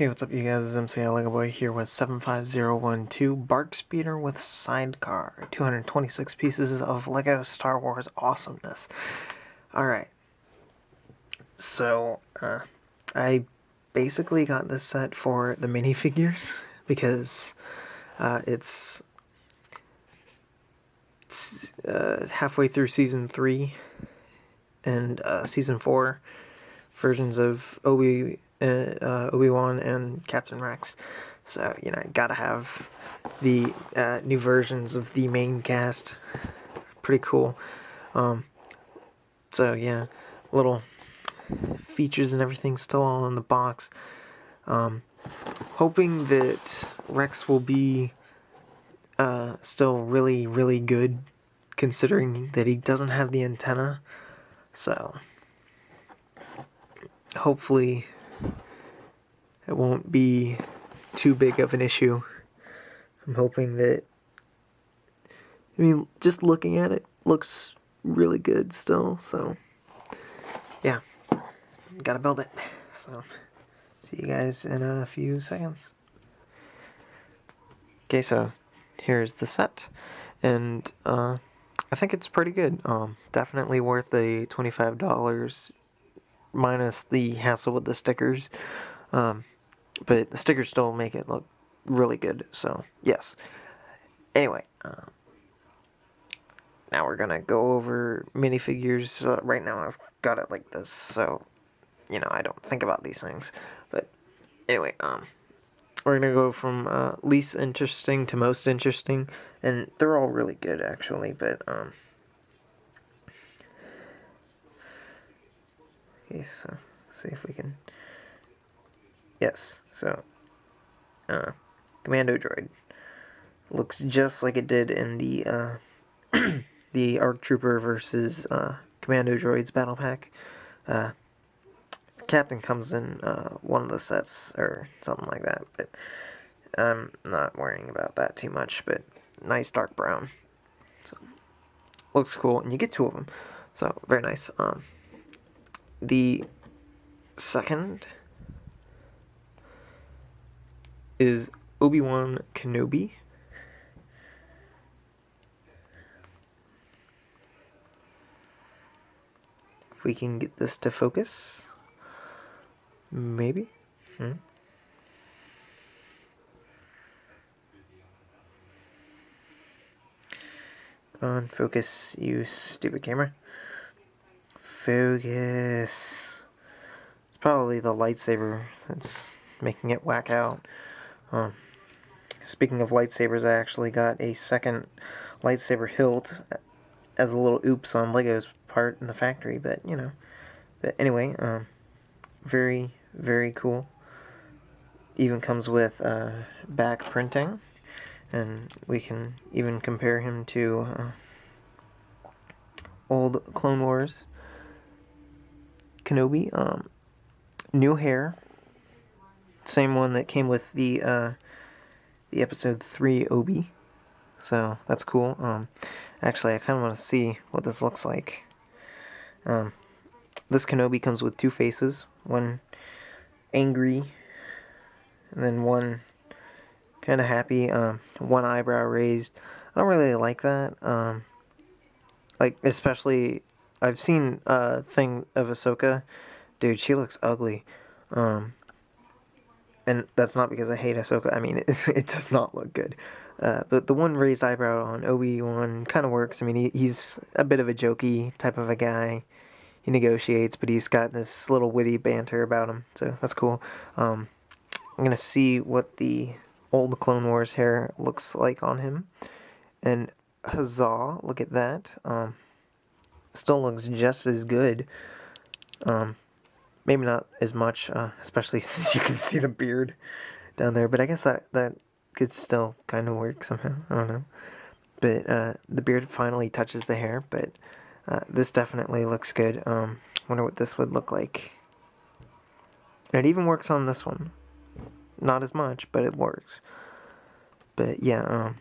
Hey, what's up you guys, it's MCLegoboy here with 75012 BARC Speeder with Sidecar. 226 pieces of LEGO Star Wars awesomeness. Alright, so I basically got this set for the minifigures because it's halfway through Season 3 and Season 4 versions of Obi-Wan and Captain Rex. So, you know, gotta have the new versions of the main cast. Pretty cool. So, yeah, little features and everything still all in the box. Hoping that Rex will be still really, really good, considering that he doesn't have the antenna. So, hopefully it won't be too big of an issue. I'm hoping that, just looking at it, looks really good still, so, yeah, gotta build it. So, see you guys in a few seconds. Okay, so, here's the set, and, I think it's pretty good. Definitely worth the $25, minus the hassle with the stickers. But the stickers still make it look really good, so yes. Anyway, now we're gonna go over minifigures. Right now I've got it like this, so, you know, I don't think about these things. But anyway, we're gonna go from least interesting to most interesting, and they're all really good actually, but okay, so let's see if we can. Yes, so Commando Droid looks just like it did in the the ARC Trooper versus Commando Droids battle pack. The Captain comes in one of the sets or something like that, but I'm not worrying about that too much. But nice dark brown, so looks cool, and you get two of them, so very nice. The second is Obi-Wan Kenobi. If we can get this to focus, maybe. Come on, focus, you stupid camera. Focus. It's probably the lightsaber that's making it whack out. Speaking of lightsabers, I actually got a second lightsaber hilt as a little oops on Lego's part in the factory, but, you know. But anyway, very, very cool. Even comes with back printing, and we can even compare him to old Clone Wars Kenobi. New hair. Same one that came with the episode 3 Obi, so that's cool. Actually, I kind of want to see what this looks like. This Kenobi comes with two faces, one angry, and then one kind of happy. One eyebrow raised. I don't really like that. Like, especially, I've seen a thing of Ahsoka. Dude, she looks ugly. And that's not because I hate Ahsoka. I mean, it does not look good. But the one raised eyebrow on Obi-Wan kind of works. I mean, he's a bit of a jokey type of a guy. He negotiates, but he's got this little witty banter about him. So that's cool. I'm going to see what the old Clone Wars hair looks like on him. And huzzah, look at that. Still looks just as good. Maybe not as much, especially since you can see the beard down there. But I guess that could still kind of work somehow. I don't know. But the beard finally touches the hair. But this definitely looks good. Wonder what this would look like. And it even works on this one. Not as much, but it works. But yeah,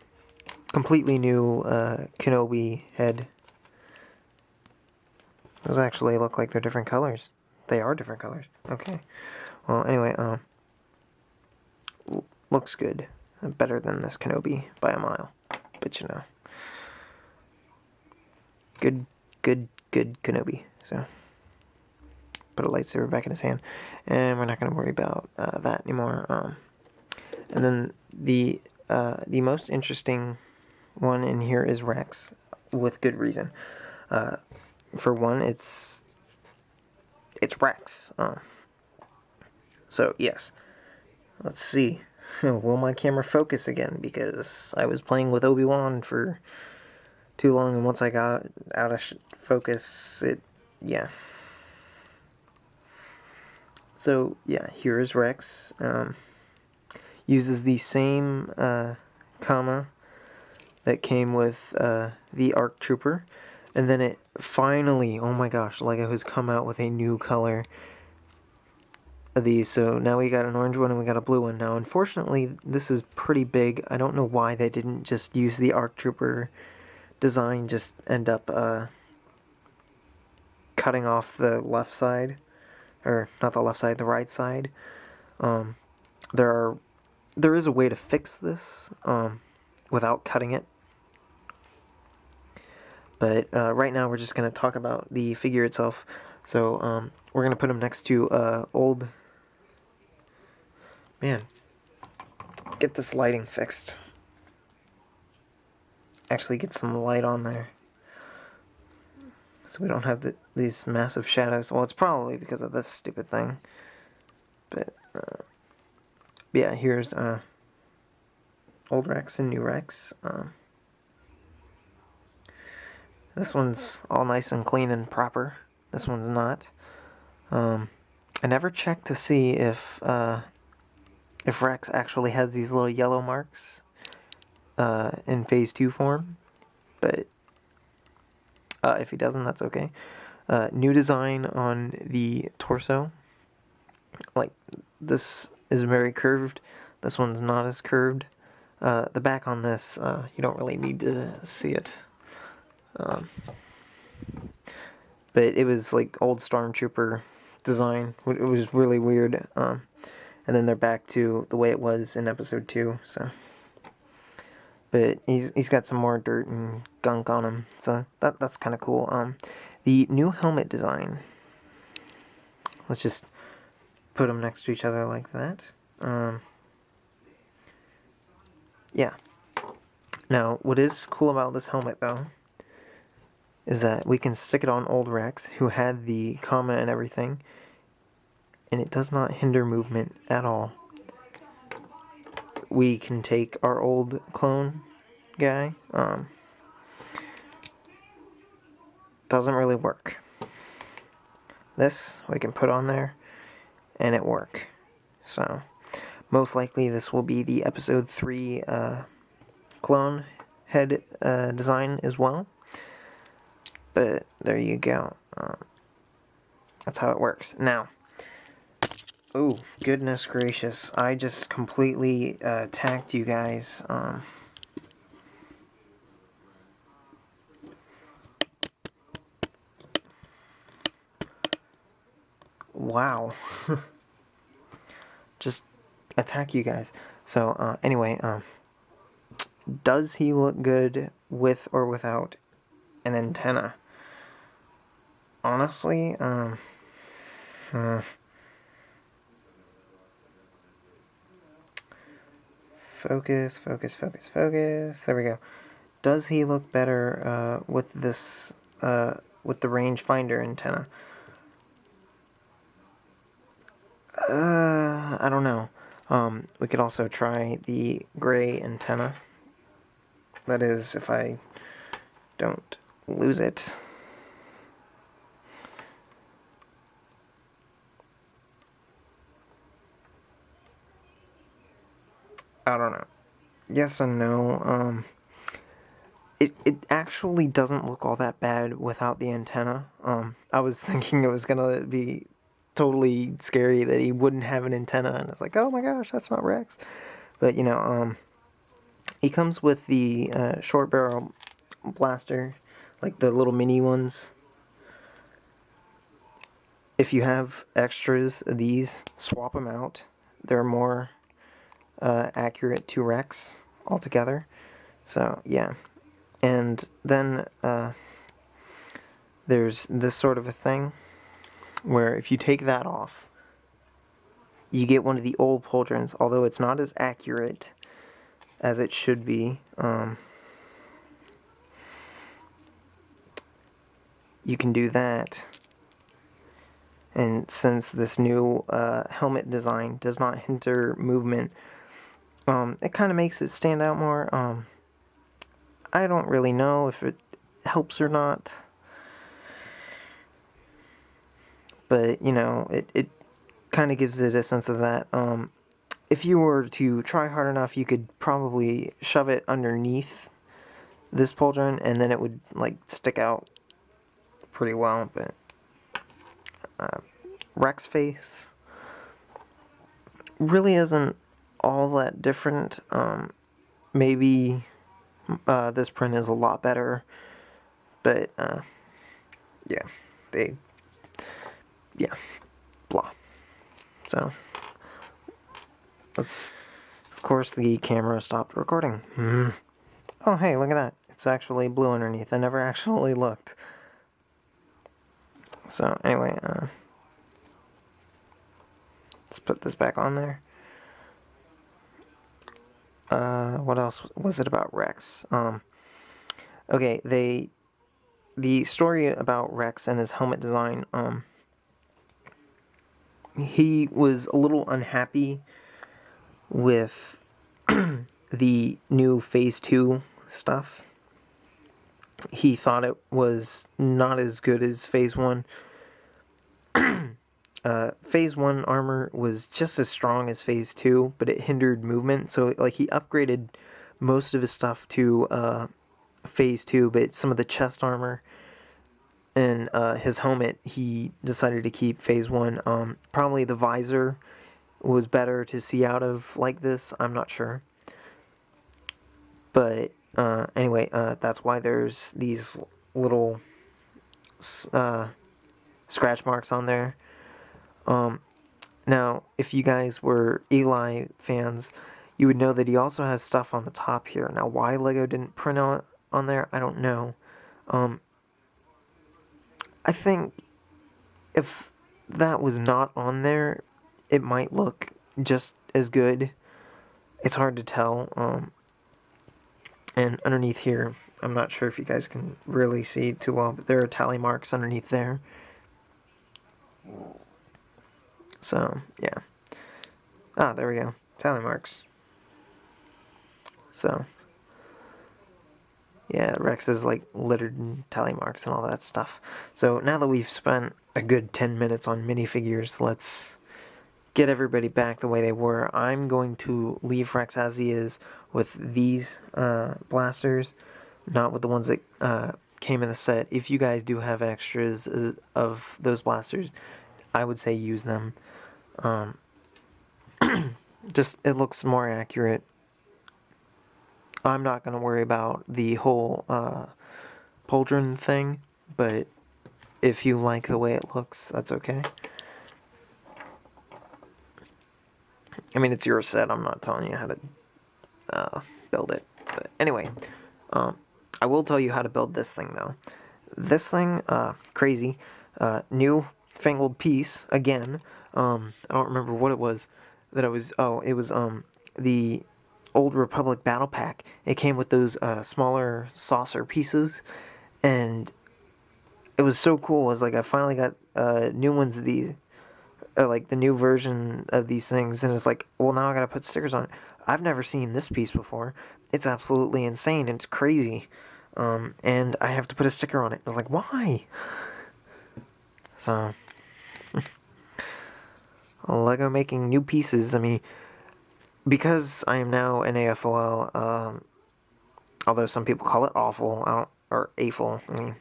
completely new Kenobi head. Those actually look like they're different colors. They are different colors. Okay. Well, anyway, looks good. Better than this Kenobi by a mile. But you know. Good Kenobi. So, put a lightsaber back in his hand. And we're not going to worry about that anymore. And then the most interesting one in here is Rex, with good reason. For one, it's Rex. So, yes. Let's see. Will my camera focus again? Because I was playing with Obi-Wan for too long, and once I got out of focus, yeah. So, yeah, here is Rex. Uses the same comma that came with the ARC Trooper. And then it finally, oh my gosh, LEGO has come out with a new color of these. So now we got an orange one and we got a blue one. Now, unfortunately, this is pretty big. I don't know why they didn't just use the ARC Trooper design, just end up cutting off the left side. Or, not the left side, the right side. There is a way to fix this without cutting it. But right now we're just going to talk about the figure itself. So we're going to put him next to old... Man, get this lighting fixed. Actually get some light on there. So we don't have these massive shadows. Well, it's probably because of this stupid thing. But, yeah, here's old Rex and new Rex. This one's all nice and clean and proper. This one's not. I never checked to see if Rex actually has these little yellow marks in Phase 2 form. But if he doesn't, that's okay. New design on the torso. Like, this is very curved. This one's not as curved. The back on this, you don't really need to see it. But it was like old Stormtrooper design. It was really weird. And then they're back to the way it was in Episode 2. So, but he's got some more dirt and gunk on him. So that's kind of cool. The new helmet design. Let's just put them next to each other like that. Yeah. Now, what is cool about this helmet, though, is that we can stick it on old Rex, who had the comma and everything, and it does not hinder movement at all. We can take our old clone guy. Doesn't really work. This we can put on there, and it work. So, most likely this will be the Episode 3 clone head design as well. But there you go. That's how it works. Now, oh, goodness gracious. I just completely tagged you guys. Wow. Just attack you guys. So, anyway, does he look good with or without an antenna? Honestly, focus. There we go. Does he look better with this, with the rangefinder antenna? I don't know. We could also try the gray antenna. That is, if I don't lose it. I don't know. Yes and no. It actually doesn't look all that bad without the antenna. I was thinking it was gonna be totally scary that he wouldn't have an antenna, and it's like, oh my gosh, that's not Rex. But you know, he comes with the short barrel blaster, like the little mini ones. If you have extras of these, swap them out. They're more accurate to Rex altogether. So yeah, and then there's this sort of a thing where if you take that off, you get one of the old pauldrons, although it's not as accurate as it should be. You can do that, and since this new helmet design does not hinder movement, it kind of makes it stand out more. I don't really know if it helps or not, but you know, it kind of gives it a sense of that. If you were to try hard enough, you could probably shove it underneath this pauldron, and then it would like stick out pretty well. But Rex face really isn't all that different. Maybe this print is a lot better, but yeah, blah. So let's. Of course, the camera stopped recording. Oh, hey, look at that! It's actually blue underneath. I never actually looked. So anyway, let's put this back on there. What else was it about Rex? Okay, the story about Rex and his helmet design, he was a little unhappy with the new Phase 2 stuff. He thought it was not as good as Phase 1. Phase 1 armor was just as strong as Phase 2, but it hindered movement, so like he upgraded most of his stuff to Phase 2, but some of the chest armor and his helmet he decided to keep Phase 1. Probably the visor was better to see out of like this, I'm not sure. But anyway, that's why there's these little scratch marks on there. Now, if you guys were Eli fans, you would know that he also has stuff on the top here. Now, why Lego didn't print on there, I don't know. I think if that was not on there, it might look just as good. It's hard to tell. And underneath here, I'm not sure if you guys can really see too well, but there are tally marks underneath there. So, yeah. Ah, there we go. Tally marks. So, yeah, Rex is like littered in tally marks and all that stuff. So, now that we've spent a good 10 minutes on minifigures, let's get everybody back the way they were. I'm going to leave Rex as he is with these blasters, not with the ones that came in the set. If you guys do have extras of those blasters, I would say use them. Just, it looks more accurate. I'm not going to worry about the whole pauldron thing, but if you like the way it looks, that's okay. I mean, it's your set. I'm not telling you how to build it. But anyway, I will tell you how to build this thing, though. This thing, crazy. New fangled piece, again. I don't remember what it was that I was... Oh, it was the Old Republic Battle Pack. It came with those smaller saucer pieces, and it was so cool. It was like I finally got new ones of these. Like the new version of these things, and it's like, well, now I gotta put stickers on it. I've never seen this piece before. It's absolutely insane, and it's crazy. And I have to put a sticker on it. I was like, why? So, Lego making new pieces. I mean, because I am now an AFOL, although some people call it awful, or AFOL. I mean,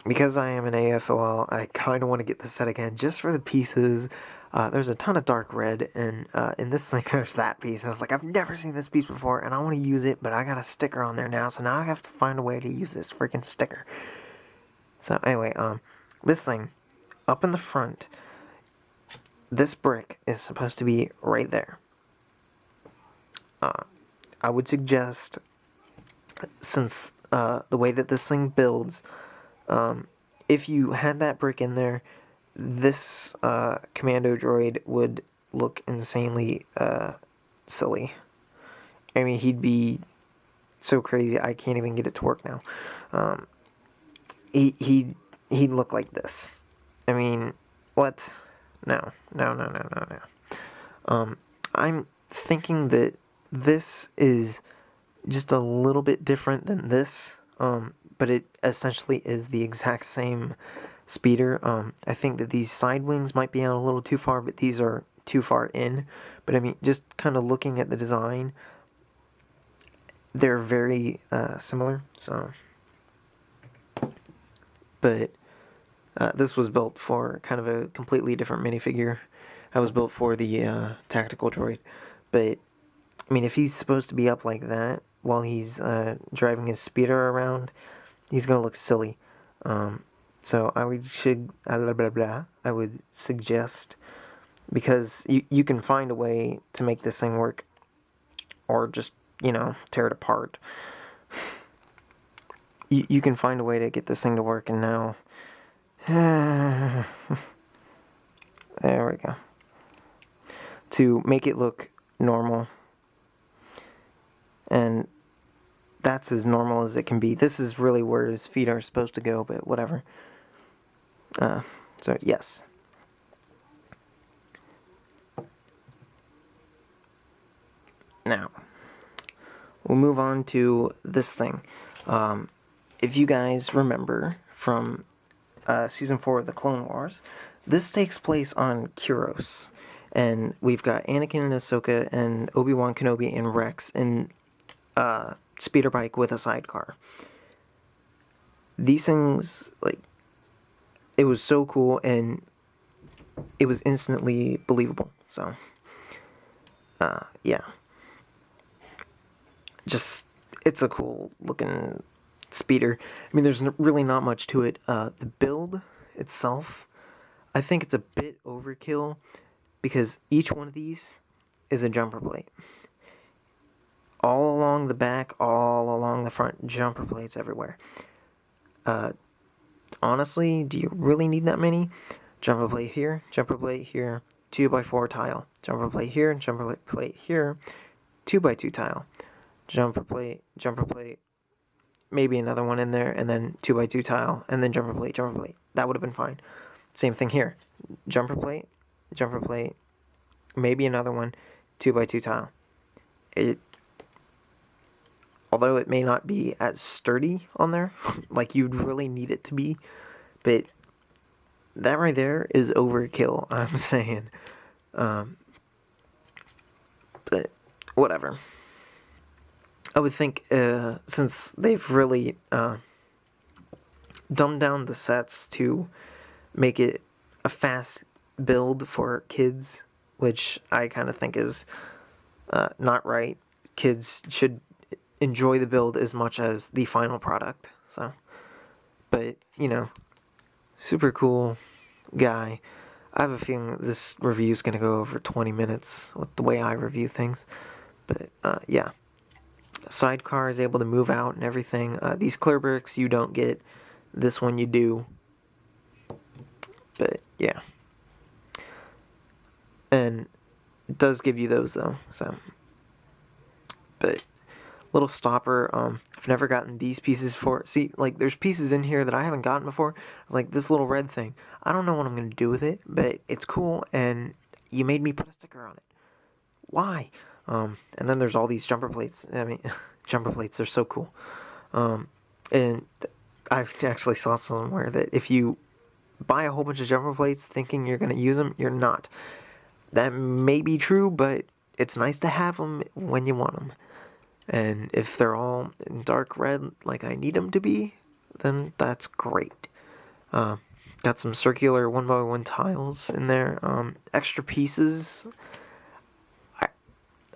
because I am an AFOL, I kind of want to get this set again, just for the pieces. There's a ton of dark red, and in this thing, there's that piece. And I was like, I've never seen this piece before, and I want to use it, but I got a sticker on there now, so now I have to find a way to use this freaking sticker. So anyway, this thing, up in the front, this brick is supposed to be right there. I would suggest, since the way that this thing builds, if you had that brick in there, this commando droid would look insanely silly. I mean, he'd be so crazy I can't even get it to work now. He'd look like this. I mean, what? No. I'm thinking that this is just a little bit different than this, but it essentially is the exact same speeder. I think that these side wings might be out a little too far, but these are too far in. But I mean, just kind of looking at the design, they're very similar. So, but this was built for kind of a completely different minifigure. I was built for the tactical droid, but I mean, if he's supposed to be up like that while he's driving his speeder around, he's gonna look silly. So I would I would suggest, because you can find a way to make this thing work, or just, you know, tear it apart. You can find a way to get this thing to work, and now there we go. To make it look normal, and that's as normal as it can be. This is really where his feet are supposed to go, but whatever. So yes. Now, we'll move on to this thing. If you guys remember from Season 4 of the Clone Wars, this takes place on Kuros. And we've got Anakin and Ahsoka and Obi-Wan Kenobi and Rex in speeder bike with a sidecar. These things, like, it was so cool, and it was instantly believable. So, yeah. Just, it's a cool looking speeder. I mean, there's really not much to it. The build itself, I think it's a bit overkill, because each one of these is a jumper plate. All along the back, all along the front, jumper plates everywhere. Honestly, do you really need that many? Jumper plate here, 2x4 tile. Jumper plate here, jumper plate here, 2x2 tile. Jumper plate, maybe another one in there, and then 2x2 tile, and then jumper plate. That would have been fine. Same thing here. Jumper plate, maybe another one, 2x2 tile. Although it may not be as sturdy on there, like you'd really need it to be, but that right there is overkill, I'm saying. But whatever. I would think, since they've really dumbed down the sets to make it a fast build for kids, which I kind of think is not right. Kids should enjoy the build as much as the final product. So, but, you know, super cool guy. I have a feeling this review is going to go over 20 minutes with the way I review things. But, yeah. Sidecar is able to move out and everything. These clear bricks you don't get. This one you do. But, yeah. And it does give you those, though. So, but little stopper. I've never gotten these pieces before. See, like, there's pieces in here that I haven't gotten before. Like this little red thing. I don't know what I'm going to do with it, but it's cool, and you made me put a sticker on it. Why? And then there's all these jumper plates. I mean, jumper plates, they're so cool. And I actually saw somewhere that if you buy a whole bunch of jumper plates thinking you're going to use them, you're not. That may be true, but it's nice to have them when you want them. And if they're all in dark red like I need them to be, then that's great. Got some circular 1x1 tiles in there. Extra pieces.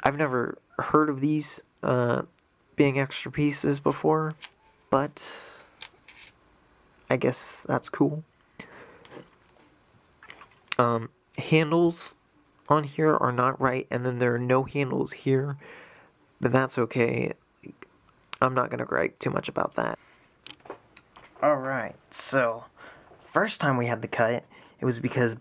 I've never heard of these being extra pieces before, but I guess that's cool. Handles on here are not right, and then there are no handles here. but that's okay. I'm not gonna gripe too much about that. Alright, so first time we had the cut, it was because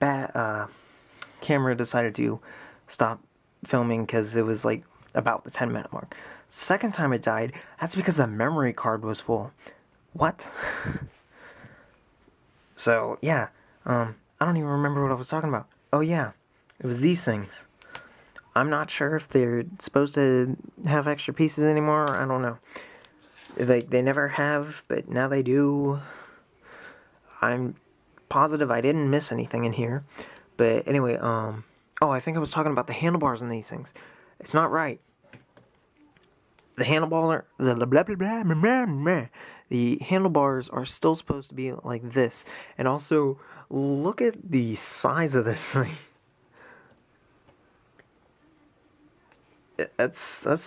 camera decided to stop filming because it was like about the 10-minute mark. Second time it died, that's because the memory card was full. What? So yeah, I don't even remember what I was talking about. Oh yeah, it was these things. I'm not sure if they're supposed to have extra pieces anymore. I don't know. They never have, but now they do. I'm positive I didn't miss anything in here. But anyway, oh, I think I was talking about the handlebars in these things. It's not right. The the handlebars are still supposed to be like this. And also, look at the size of this thing. That's a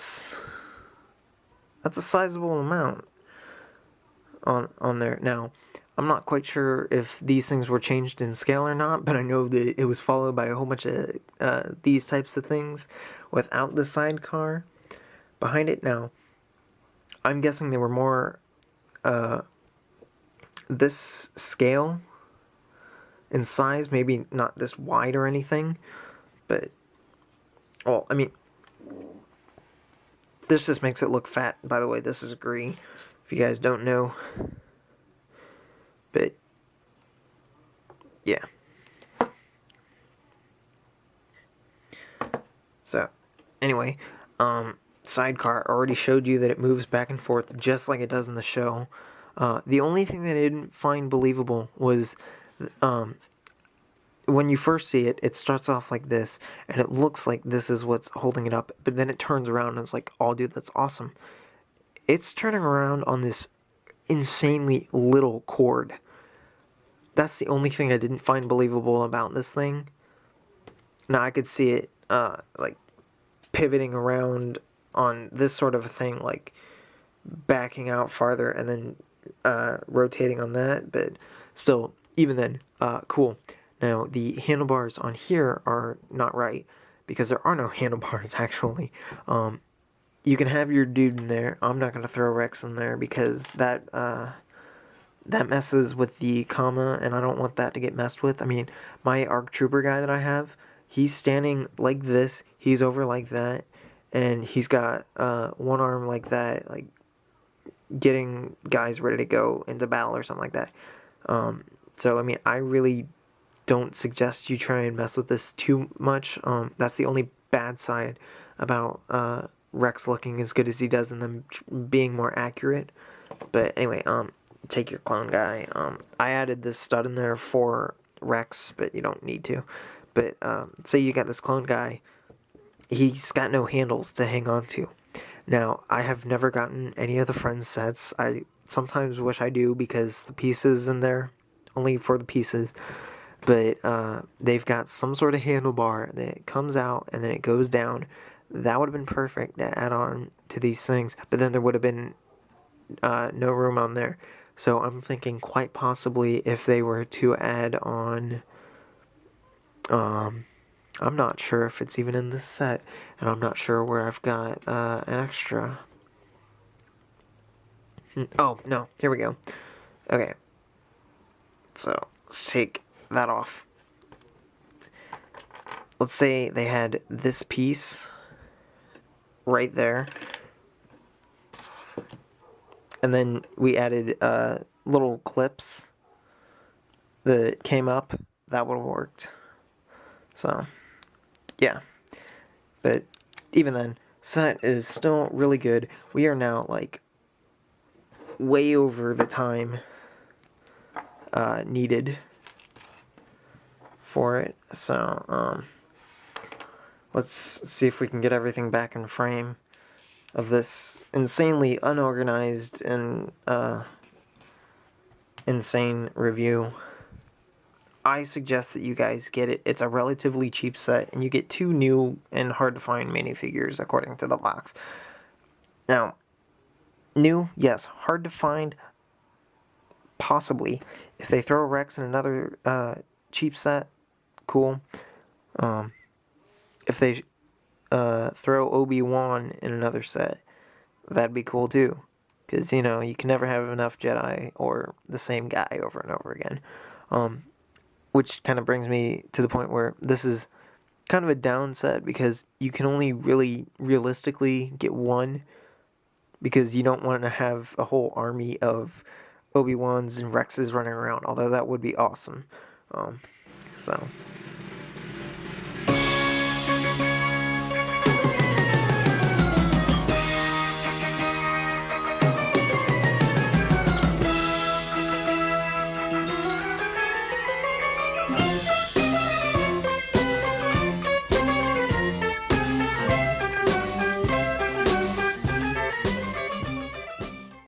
sizable amount on there. Now, I'm not quite sure if these things were changed in scale or not, but I know that it was followed by a whole bunch of these types of things without the sidecar behind it. Now, I'm guessing they were more this scale in size, maybe not this wide or anything, but, well, I mean, this just makes it look fat. By the way, this is green, if you guys don't know. But yeah. So anyway, Sidecar already showed you that it moves back and forth just like it does in the show. The only thing that I didn't find believable was when you first see it, it starts off like this, and it looks like this is what's holding it up, but then it turns around and it's like, oh dude, that's awesome. It's turning around on this insanely little cord. That's the only thing I didn't find believable about this thing. Now I could see it like pivoting around on this sort of a thing, like backing out farther and then rotating on that, but still, even then, cool. Now the handlebars on here are not right because there are no handlebars actually. You can have your dude in there. I'm not gonna throw Rex in there because that messes with the comma, and I don't want that to get messed with. I mean, my ARC Trooper guy that I have, he's standing like this, he's over like that, and he's got one arm like that, like getting guys ready to go into battle or something like that. So, I mean, I really don't suggest you try and mess with this too much. That's the only bad side about Rex looking as good as he does and them being more accurate. But anyway, take your clone guy. I added this stud in there for Rex, but you don't need to. But say you got this clone guy, he's got no handles to hang on to. Now, I have never gotten any of the Friends sets. I sometimes wish I do because the pieces in there, only for the pieces. But they've got some sort of handlebar that comes out and then it goes down. That would have been perfect to add on to these things. But then there would have been no room on there. So I'm thinking quite possibly if they were to add on, I'm not sure if it's even in this set, and I'm not sure where I've got an extra. Oh, no, here we go. Okay, so let's take that off. Let's say they had this piece right there, and then we added little clips that came up. That would have worked. So, yeah. But even then, set is still really good. We are now, like, way over the time needed for it. So, let's see if we can get everything back in frame of this insanely unorganized and insane review. I suggest that you guys get it. It's a relatively cheap set, and you get 2 new and hard-to-find minifigures, according to the box. Now, new, yes. Hard to find, possibly. If they throw Rex in another cheap set, cool. If they throw Obi-Wan in another set, that'd be cool too. Because, you know, you can never have enough Jedi or the same guy over and over again. Which kind of brings me to the point where this is kind of a down set because you can only really realistically get one, because you don't want to have a whole army of Obi-Wans and Rexes running around, although that would be awesome. So,